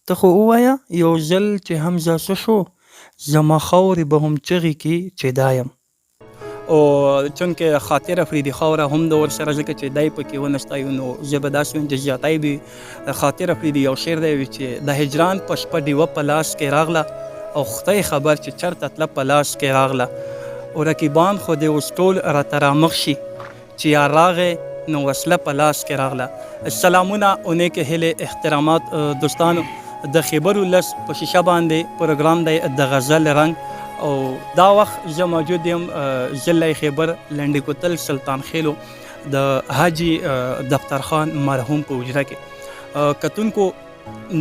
ته خو ووایه یو ځل چې هم زه څه شو، زما خاورې به هم چغې کړي چې دا یم. او چونکې خاطر افریدي خاوره هم د ورسره ځکه چې دی پکې ونستایو نو زه به داسې وایم چې زیاتی به خاطر افریدي یو شعر دی چې د هجران په شپه ډیوه په لاس کې راغله او خدای خبر چې چرته تله په لاس کې راغله او رقیبان خو دې اوس ټول راته رامخ شي چې یا راغې نو وسله په لاس کې راغله. سلامونه او نیکې هیلې احترامات دوستانو، د خیبر ولس په شیشه باندې پروګرام دی د غزل رنګ او دا وخت زه موجود یم ضلع خیبر لنډی کوتل سلطان خیلو د حاجي دفتر خان مرحوم په حجره کې. کتونکو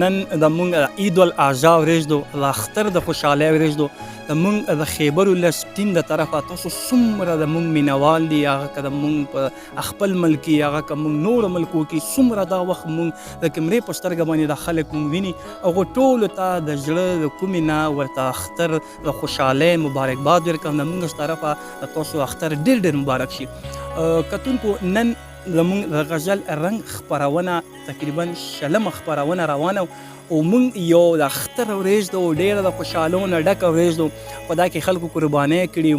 نن زموږ عید الاضحی ورځ ده، د اختر د خوشحالۍ ورځ ده. زموږ د خیبر ولس ټیم د طرفه تاسو څومره زموږ مینوال دي، هغه که زموږ په خپل ملک کې، هغه که موږ نورو ملکو کې څومره دا وخت موږ د کیمرې په سترګه باندې دا خلک موږ ویني، هغو ټولو ته د زړه د کومې نه ورته اختر د خوشحالۍ مبارکباد ورکوم. زموږ ز طرفه د تاسو اختر ډېر ډېر مبارک شي. کتونکو نن زموږ د غزل رنګ خپرونه تقریبا 40مه خپرونه روانه او موږ یو د اختر ورځ ده او ډېره د خوشحالو نه ډکه ورځ ده. په دا کې خلکو قربانۍ کړي،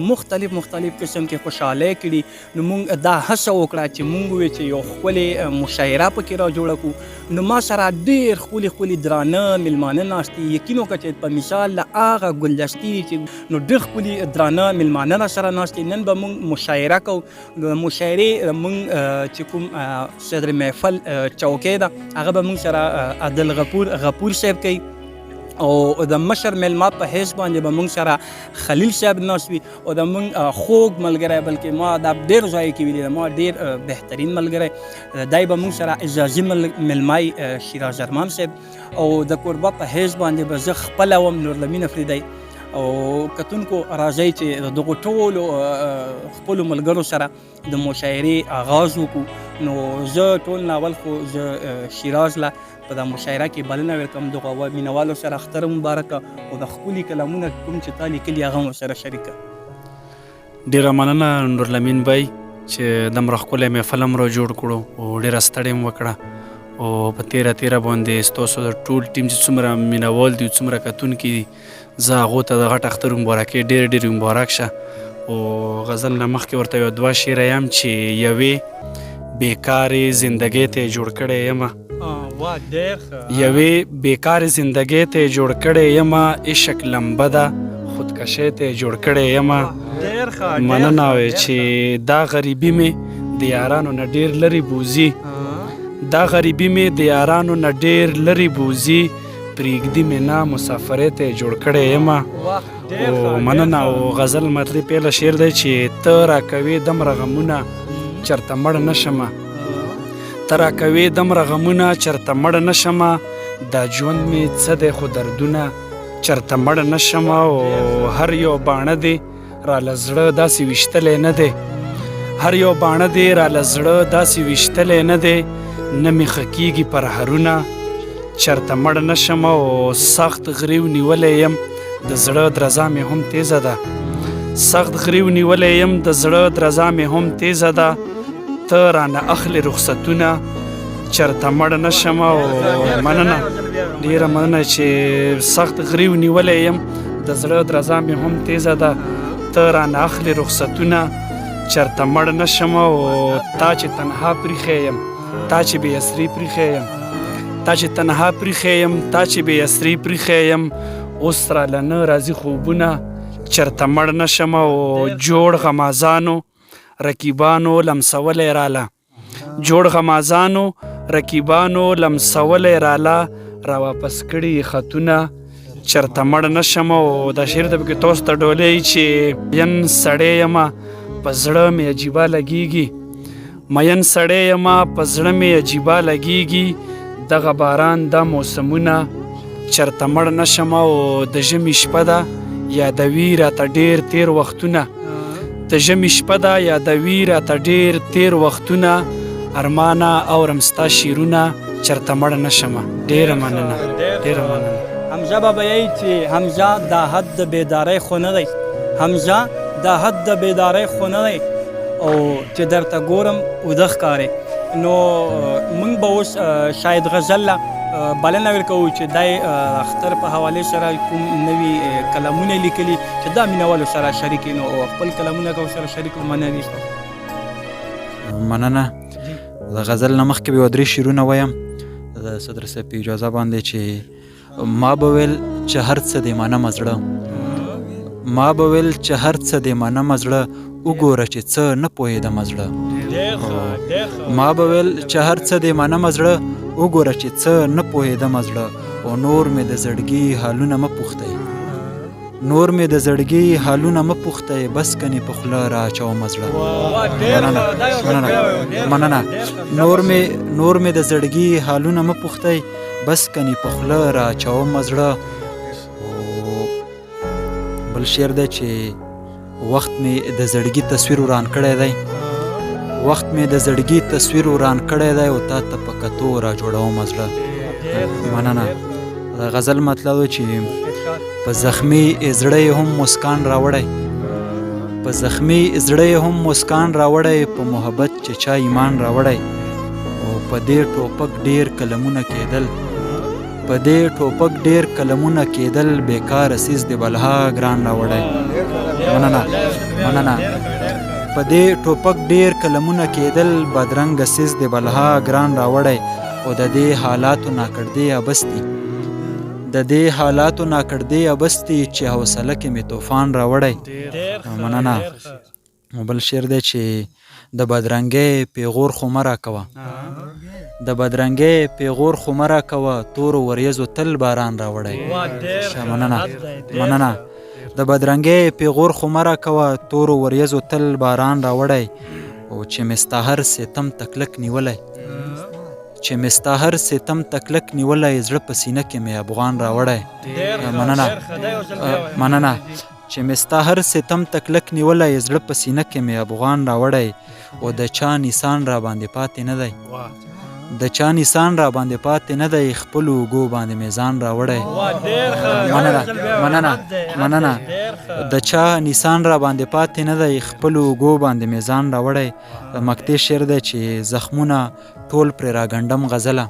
مختلف قسم کې خوشحالۍ کړي. نو موږ دا هڅه وکړه چې موږ ووایو چې یو ښکلې مشاعره پکې را جوړه کړو. نو ما سره ډېر ښکلي درانه میلمانه ناست دي. یقین وکړه چې په مثال له هغه ګلدستې چې نو ډېر ښکلي درانه میلمانه را سره ناست دي. نن به موږ مشاعره کوو. د مشاعرې موږ چې کوم صدر محفل چوکۍ ده هغه به موږ سره عبدالغفور صاحب کوي او د مشر میلمه په حیث باندې به موږ سره خلیل صاحب ناست وي او د موږ خوږ ملګری، بلکې ما دا ډېر ځایو کې ویلي ده، ما ډېر بهترین ملګری دی به موږ سره اعزازي میلمه شیراز ارمان صاحب او د کوربه په حیث باندې به زه خپله وم نورالامین افریدی. او کتونکو راځئ چې دغو ټولو خپلو ملګرو سره د مشاعرې آغاز وکړو. نو زه ټول ناول خو زه شیراز له په دا مشاعره کې بلنه ورکوم دغو مینوالو سره اختر مبارکه او د ښکلي کلامونه کوم چې تا لیکلي هغه هم ورسره شریکه. ډېره مننه نورالامین بی چې دومره ښکلی محفل هم را جوړ کړو او ډېره ستړې هم وکړه او په تیره باندې ستاسو د ټول ټیم چې څومره مینوال دي، څومره کتونکي دي، زه هغو ته د غټ اختر مبارکۍ ډېر مبارک شه. او غزل نه مخکې ورته یو دوه شعره یم چې یوې بیکارې زندګۍ ته یې جوړ کړی یمه، یوې بیکارې زندګۍ ته یې جوړ کړی یمه، عشق لمبه ده خودکشۍ ته یې جوړ کړی یمه. مننه وی چې دا غریبي مې د یارانو نه ډېر لرې بوځي، دا غریبي مې د یارانو نه ډېر لرې بوځي، پرېږدي مې نه مسافرۍ ته یې جوړ کړی یمه. او مننه. او غزل مطلب پیله شعر دی چې ته راکوې دومره غمونه چرته مړ نه شمه، ته راکوې دومره غمونه چرته مړ نه شمه، دا ژوند مې څه دی خو دردونه چرته مړ نه شمه. او هر یو باڼه دی راله زړه داسې ویشتلی نه دی، هر یو باڼه دی راله زړه داسې ویشتلی نه دی، نه مې ښه کېږي پرهرونه چرته مړ نه شمه. او سخت غریو نیولی یم د زړه درزا مې هم تیزه ده، سخت غریو نیولی یم د زړه درزا مې هم تیزه ده، ته رانه اخلې رخصتونه چرته مړ نه شمه. او مننه، ډېره مننه چې سخت غریو نیولی یم د زړه درزا مې هم تیزه ده، ته رانه اخلې رخصتونه چرته مړ نه شمه. او تا چې تنها پریښی یم، تا چې بې اسرې پریښی یم، تا چې تنها پریښی یم، تا چې بې اسرې پریښی یم، اوس راله نه راځي خوبونه چرته مړ نه شمه. او جوړ غمازانو رقیبانو لمسولی راله، جوړ غمازانو رقیبانو لمسولی راله، را واپس کړي خطونه چرته مړ نه شمه. او دا شعر د پکې تاسو ته ډولۍ چې ین سړی یمه په زړه مې عجیبه لګیږي، مین سړی یمه په زړه مې عجیبه لګیږي، دغه باران دا موسمونه چرته مړ نه شمه. او د ژمي شپه ده یادوي راته ډېر تیر وختونه، د ژمي شپه ده یادوي راته ډېر تیر وختونه، ارمانه اورم ستا شعرونه چرته مړ نه شمه. ډېره مننه، ډېره مننه. حمزه بابا یی چې حمزه دا حد د بیدارۍ خو نه دی، حمزه دا حد د بیدارۍ خو نه دی او چې درته ګورم اوده ښکارې. نو موږ به اوس شاید غزل له بلنه ورکوو چې دای اختر په حوالې سره کوم نوي کلامونه لیکلي چې دا مینوالو سره شریک نو او خپل کلامونه که ورسره شریک مننه دي مننه. د غزل نه مخکې به یو درې شعرونه ویم د صدر صاحب په اجازه باندې چې ما به ویل چې هر څه دې منمه زړه، ما به ویل چې هر څه دې منمه زړه، وګوره چې څه نه پوهېدمه زړه. ما به ویل چې هر څه دې منمه زړه، وګوره چې څه نه پوهېدمه زړه، او نور مې د زړګي حالونه مه پوښتئ، نور مې د زړګي حالونه مه پوښتئ، بس کنې په خوله را اچومه زړه. مننه. نور مې د زړګي حالونه مه پوښتئ، بس کنې په خوله را اچومه زړه. بل شعر دی چې وخت مې د زړګي تصویر وران کړی دی، وخت مې د زړګي تصویر وران کړی دی، او تا ته په کتو را جوړومه زړه. مننه. د غزل مطلب دی چې په زخمی زړه هم مسکان راوړی، په زخمی زړه هم مسکان راوړی، په محبت چې چا ایمان راوړی، او په دې ټوپک ډیر کلمونه کېدل، په دې ټوپک ډیر کلمونه کېدل، بیکار سیز د بلها ګران راوړی. مننه. په دې ټوپک ډیر کلمونه کېدل، بدرنګ سیز د بلها ګران راوړی، او د دې حالاتو ناکړدې ابستی، د دې حالاتو ناکړدې ابستی، چې حوصله کې مې طوفان راوړی. مننه. بل شعر دی چې د بدرنګۍ پیغور خو مه راکوه، د بدرنګۍ پیغور خو مه راکوه، تورو وریځو تل باران راوړی. مننه. د بدرنګۍ پیغور خو مه راکوه، تورو وریځو تل باران راوړی، او چې مې ستا هر ستم تکلک نیولی، چې مې ستا هر ستم تکلک نیولی، زړه په سینه کې مې افغان راوړی. مننه. چې مې ستا هر ستم تکلک نیولی، زړه په سینه کې مې افغان راوړی، او د چا نسان را باندې پاتې نه دی، د چا نسان را باندې پاتې نه دی، خپلو اوږو باندې مې ځان راوړی. مننه. د چا نسان را باندې پاتې نه دی، خپلو اوږو باندې مې ځان راوړی. د مکتې شعر دی چې زخمونه ټول پرې راګنډم غزله،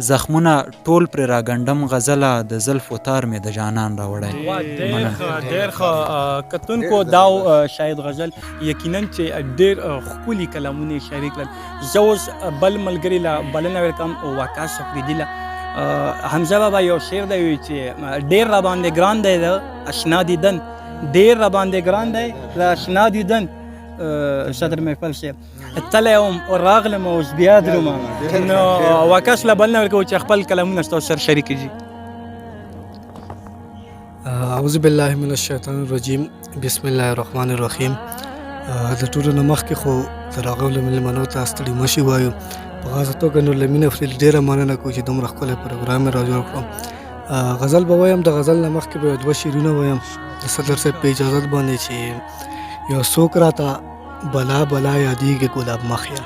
زخمونه ټول پرې راګنډم غزله، د زلفو تار مې د جانان راوړی. ډېر ښه کتونکو دا شاید غزل یقینا چې ډېر ښکلي کلامونه یې شریک کړل. زه اوس بل ملګري له بلنه ورکوم وقاص افریدي له. حمزه بابا یو شعر دی وایي چې ډېر را باندې ګران دی د اشنا دیدن، ډېر را باندې ګران دی د اشنا دیدن. صدر محفل صاحب تللی وم راغلم اوس بیا درم، نو وقاص له بلنه ورکوو چې خپل کلامونه ستاسو سره شریک کړي. اعوذ بالله من الشیطان الرجیم، بسم الله الرحمن الرحیم. د ټولو نه مخکې خو د راغلو مېلمنو ته ستړي مه شئ وایو. په خاصه توګه نورالامین افریدي ډېره مننه کوو چې دومره ښکلی پروګرام یې را جوړ کړو. غزل به وایم، د غزل نه مخکې به یو دوه شعرونه وایم د صدر صاحب په اجازت باندې، چې یو څوک راته بلا بلا یادیږي ګلاب مخیا،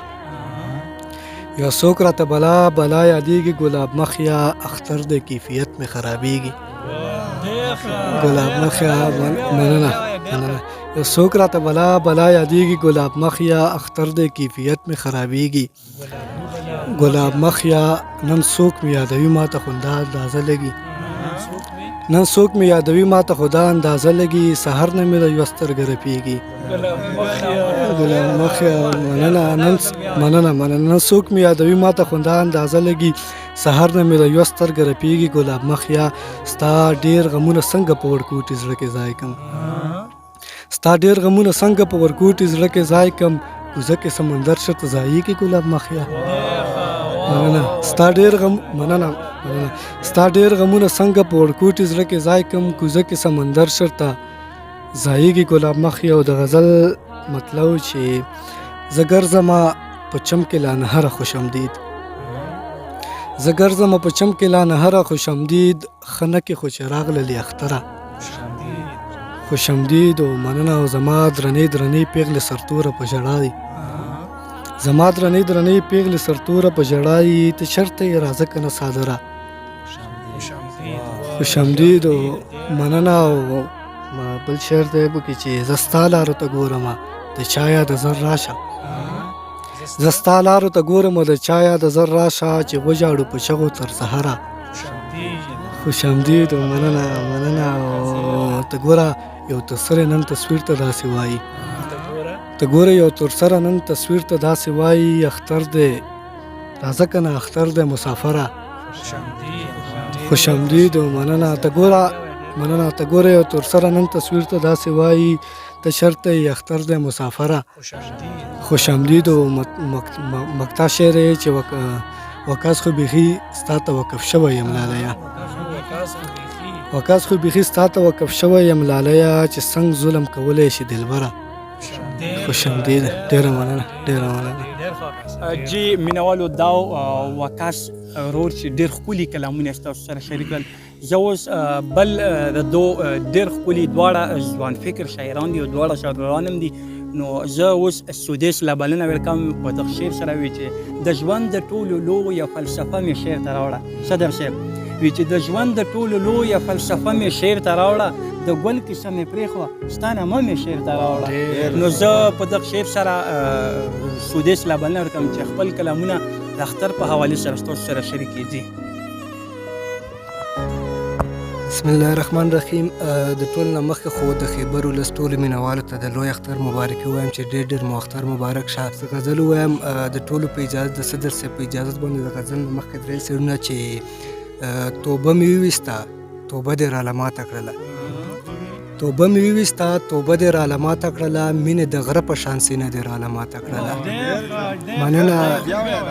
یو څوک راته بلا بلا یادیږي ګلاب مخیا، اختر د کیفیت مې خرابیږي ګلاب مخیا. مننه. یو څوک راته بلا بلا یادیږي ګلاب مخیا، اختر د کیفیت مې خرابیږي ګلاب مخیا. نن څوک مې یادوي ماته خندا اندازه لګي، نن څوک مې یادوي ماته خدا اندازه لګي، سحر نه مې د یوه سترګه رپېږي ګلاب مخیا. مننه. نن څوک مې یادوي ماته خندا اندازه لګي، سحر نه مې د یوه سترګه رپېږي ګلاب مخیا. ستا ډېر غمونه څنګه په ورکوټي زړه کې ځای کم، ستا ډېر غمونه څنګه په ورکوټي زړه کې ځای کم، کوزه کې سمندر شته ځایږي ګلاب مخیا. ستا ډېر غمونه څنګه په ورکوټي زړه کې ځای کم، کوزه کې سمندر شته ځایږي ګلاب مخیا. او د غزل مطلب چې زه ګرځمه په چم کې لا نهره خوشمدید، زه ګرځمه په چم کې لا نهره خوشمدید، ښه نه کې خو چې راغللې اختره خوشمدید. او مننه. او زما درنې درنې پیغلې سرتوره په ژړا دي، زما درنې درنې پیغلې سرتوره په ژړا دي، ته چېرته یې راځه که نه څادره خوشمدید. او مننه. او بل شعر دی پکې چې زه ستا لارو ته ګورمه، د چا یاد زر راشه، زه ستا لارو ته ګورم د چا یاده زر راشه چې وژاړو په چغو تر سهاره خوشامدید مننه او ته ګوره یو ترسره نن تصویر ته داسې وایي ته ګوره یو ترسره نن تصویر ته داسې وایي اختر دی راځه که نه اختر دی مسافره خوشامدید مننه ته ګوره یو ترسره نن تصویر ته داسې وایي ته شرط یې اختر دی مسافره خوشامدید او مقطع شعر یې چې وکاس خو بیخي ستا ته وقف شوی یم لالیا وکاس خو بیخي ستا ته وقف شوی یم لالیا چې څنګه ظلم کولی شي دلبره خوشامدید ډېره مننه جی مینوالو دا وکاس ورور چې ډېر ښکلي کلامونه یې ستاسو سره شریک کړل زه اوس بل د دو ډېر ښکلي دواړه ځوان فکر شاعران دي او دواړه شاعران هم دي نو زه اوس سودیس له بلنه ورکوم په دغه شعر سره وي چې د ژوند د ټولو لویه فلسفه مې شعر ته راوړه صدر صاحب وي چې د ژوند د ټولو لویه فلسفه مې شعر ته راوړه د ګل کیسه مې پرېښوه ستا نامه مې شعر ته راوړه نو زه په دغه شعر سره سودیس له بلنه ورکوم چې خپل کلامونه د اختر په حوالې سره ستاسو سره شریک کړي. بسم الله الرحمن الرحیم د ټول نه مخکې خو د خیبر ولس ټولو مینوالو ته د لوی اختر مبارکي وایم چې ډېر مو اختر مبارک شه. زه غزل ووایم د ټولو په اجازه د صدر صاحب په اجازه باندې د غزل نه مخکې درې شعرونه چې توبه مې وویسته توبه دې راله ماته کړله توبه مې وویسته توبه دې راله ماته کړله مینې د غره په شان سینه دې راله ماته کړله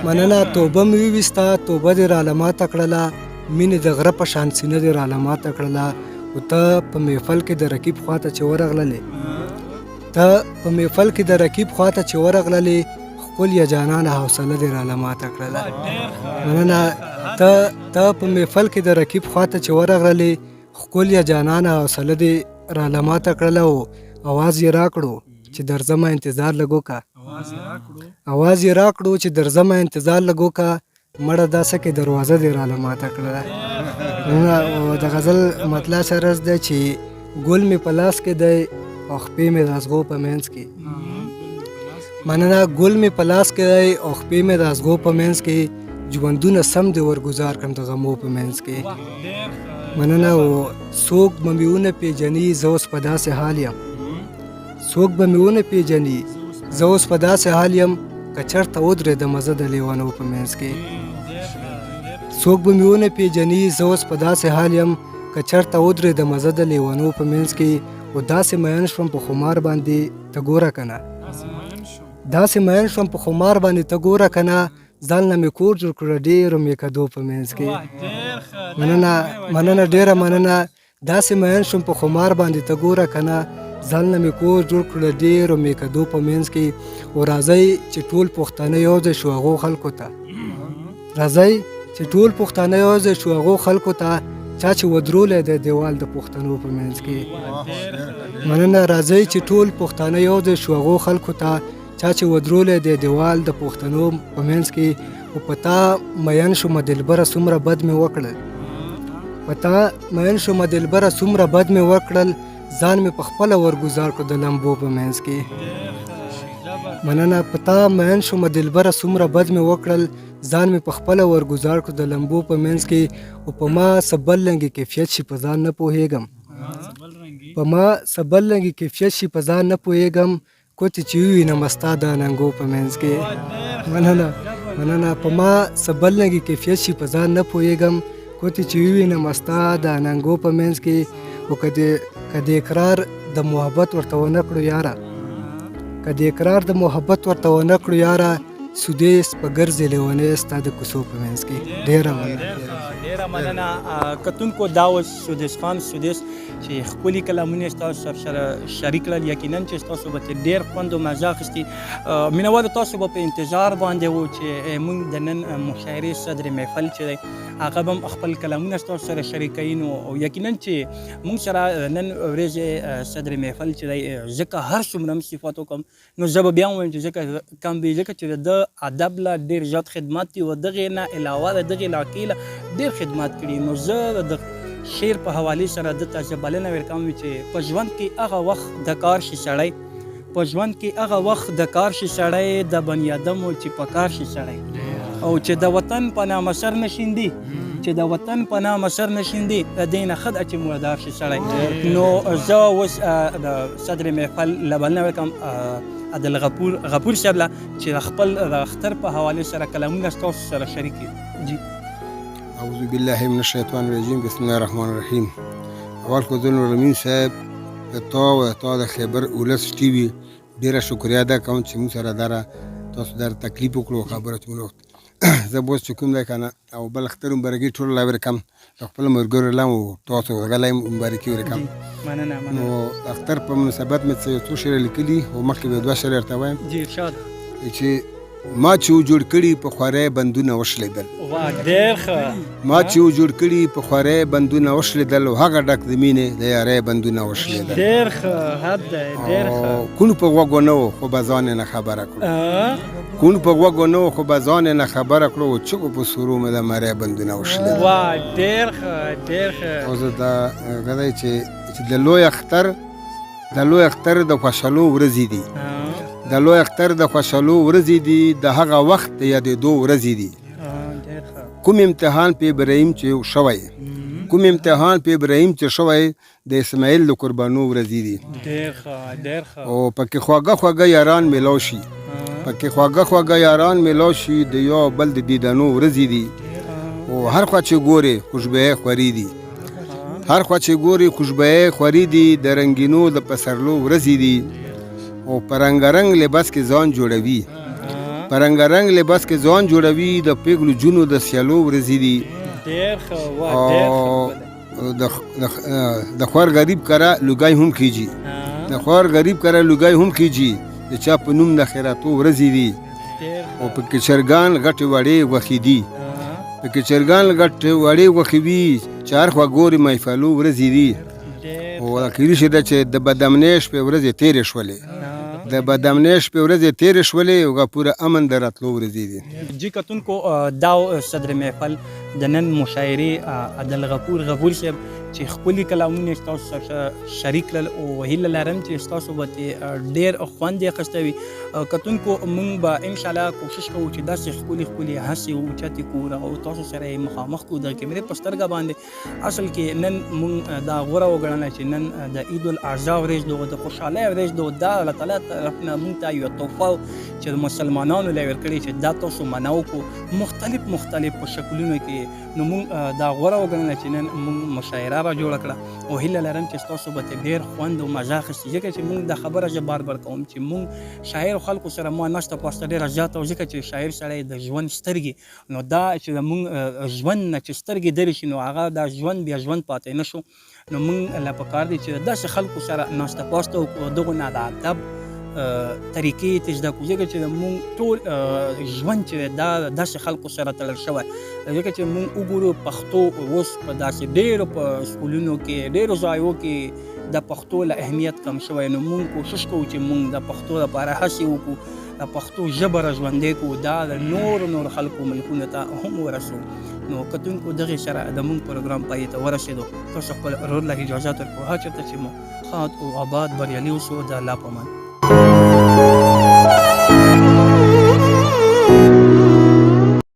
مننه توبه مې وویسته توبه دې راله ماته کړله مینې د غره په شان سینه دې راله ماته کړله او ته په محفل کې د رقیب خواته چې ورغللې ښکل یا جانانه حوصله دې راله ماته کړله مننه ته په محفل کې د رقیب خواته چې ورغللې ښکل یا جانانه حوصله دې راله ماته کړله او اواز یې راکړو چې درځمه انتظار لګو کا مړه داسه کې دروازه دې راله ماته کړله. د غزل مطلع سرز دی چې ګل مې په لاس کې دی او خپې مې د ازغو په منځ کې مننه ګل مې په لاس کې دی او خپې مې د ازغو په منځ کې ژوندونه سم دې ورګزار کړم د غمو په منځ کې مننه او څوک به مې ونه پیژني زه اوس په داسې حال یم که چېرته ودرېدمه زه د لیونو په منځ کې څوک به مې ونه پیژني زه اوس په داسې حال یم که چېرته ودرېدمه زه د لیونو په منځ کې او داسې مین شوم په خمار باندې ته ګوره که نه ځان نه مې کور جوړ کړه ډېرو مې کدو په منځ کې مننه ډېره مننه داسې مین شوم په خمار باندې ته ګوره که نه ځان نه مې کور جوړ کړه ډېرو مې کدو په منځ کې او راځئ چې ټول پښتانه یو ځای شو هغو خلکو ته چا چې ودرولی دی دیوال د پښتنو په منځ کې مننه راځئ چې ټول پښتانه یو ځای شو هغو خلکو ته چا چې ودرولی دی دیوال د پښتنو په منځ کې او په تا مین شومه دلبره څومره بد مې وکړل ځان مې په خپله ورګزار کړو د لمبو په منځ کې مننه په تا مین شومه دلبره څومره بد مې وکړل ځان مې په خپله ورګزار کړو د لمبو په منځ کې او په ما څه بل رنګې کیفیت شي په ځان نه پوهېږم کوتې چې ووینم ستا د اننګو په منځ کې مننه په ما څه بل رنګې کیفیت شي په ځان نه پوهېږم کوتې چې ووینم ستا د اننګو په منځ کې او که د اقرار د محبت ورته ونه کړو یاره سودیس په ګرځې لیونی ستا د کوڅو په منځ کې ډېره مننه کتونکو دا اوس سودیس خان سودیس چې ښکلي کلامونه ستاسو سره شریک کړل یقینا چې ستاسو به ډېر خوند او مزه اخیستي مینوالو تاسو به په انتظار باندې وو چې موږ د نن مشاعرې صدر محفل چې دی هغه به هم خپل کلامونه ستاسو سره شریکوي نو یقینا چې موږ سره نن ورځې صدر محفل چې دی ځکه هر څومره هم صفات وکړم نو زه به بیا هم وایم چې ځکه کم وي ځکه چې د ادب له ډېر زیات خدمات دي او دغې نه علاوه د دغې علاقې له ډېر خدمات کړي نو زه د شعر په حوالې سره دته زه بلنه ورکوم چې په ژوند کې هغه وخت د کار شي سړی په ژوند کې هغه وخت د کار شي سړی د بني ادمو چې په کار شي سړی او چې د وطن په نامه سر نشیندي چې د وطن په نامه سر نشیندي د دې نه ښه ده چې مردار شي سړی. نو زه اوس د صدر محفل له بلنه وکړم عبدالغفور صاحب له چې خپل د اختر په حوالې سره کلامونه ستاسو سره شریک کړي. جی اعوذ بالله من الشیطان الرجیم بسم الله الرحمن الرحیم. اول خو د نورالامین صاحب تا د خیبر ولس ټي وي ډېره شکریه ادا کوم چې موږ سره دره تاسو در تکلیف وکړو خبره چې موږ زه به اوس چې کوم دی که نه او بل اختر مبارکي ټولو لا ورکړم د خپلو ملګرو له او تاسو هغه لا مبارکي ورکړم. نو د اختر په مناسبت مې څو شعر لیکلي او مخکې به 2 شعر درته وایم. جی ارشاد. چې ما چې جوړ کړي په خوارۍ بندونه وشلېدل. وا ډېر ښه. ما چې جوړ کړي په خوارۍ بندونه وشلېدل او هغه ډک د مینې د یارۍ بندونه وشلېدل. ډېر ښه حد دی ډېر ښه. کون په غوږو نه و خو به ځان یې نه خبره کړو. کون په غوږو نه و خو به ځان یې نه خبره کړو او چغو په سورو مې د مرۍ بندونه وشلېدل. وا ډېر ښه ډېر ښه. او زه دا هغه دی چې د لوی اختر د خوشحالو ورځې دي. د لوی اختر د خوشحالو ورځې دي د هغه وخت د یادېدو ورځې دي. کوم امتحان په ابراهیم چې شوی د اسماعیل د قربانو ورځې دي. او پکې خواږه یاران میلاو شي د یو بل د دیدنو ورځې دي. او هر خوا چې ګورې خواري دي د رنګینو د پسرلو ورځې دي. او پرنګرنګ لباس کې ځان جوړوي د پیغلو جونو د سیالو ورځې دي. د خوار غریب کرا لوګای هم کیږي د چا په نوم د خیراتو ورځې دي. او پکې چرګان غټې وړې وي چې هر خوا ګورې محفلو ورځې دي. او اخري شي ده چې د بدامنیش په ورځې تېرې شولې او پوره امن د راتلو ورځې دي. جی کتونکو دا صدر محفل د نن مشاعرې عبدالغفور صاحب چې خپلې کلامونه ستاسو سره شریک کړل او هیله لرم چې ستاسو به ډېر خوند یې اخیستی وي. کتونکو موږ به انشاءالله کوشش کوو چې داسې ښکلې هڅې اوچتې کړو او تاسو سره یې مخامخ کړو د کیمرې په سترګه باندې. اصل کې نن موږ دا غوره وګڼله چې نن د عید الاضحی ورځ ده او د خوشحالۍ ورځ ده او دا الله تعالی طرف نه موږ ته یوه تحفه چې د مسلمانانو له ورکړې چې دا تاسو منع وکړو مختلف په شکلونو کې. نو موږ دا غوره وګڼله چې نن موږ مشاعره را جوړه کړه او هیله لرم چې ستاسو به ډېر خوند او مزه اخیستي. ځکه چې موږ دا خبره زه بار کوم چې موږ شاعر خلکو سره ما ناسته پاسته ډېره زیاته او ځکه چې شاعر سړی د ژوند سترګې نو دا چې موږ ژوند نه چې سترګې درې شي نو هغه دا ژوند بیا ژوند پاتې نه شو. نو موږ له پکار دی چې داسې خلکو سره ناسته پاسته وکړو دغو نه د ادب طریقې ته زده کړو. ځکه چې موږ ټول ژوند چې دا داسې خلکو سره تړل شوی ځکه چې موږ وګورو پښتو اوس په داسې ډېرو په سکولونو کې ډېرو ځایو کې د پښتو له اهمیت کم شوی. نو موږ کوشش کوو چې موږ د پښتو لپاره هڅې وکړو د پښتو ژبه را ژوندۍ کړو دا د نور خلکو ملکونو ته هم ورسو. نو کتونکو دغې سره د موږ پروګرام پای ته ورسېدو. تاسو خپل ورور له اجازات ورکړو هر چېرته چې مو ښاد او آباد بریالي اوسو د الله په امان.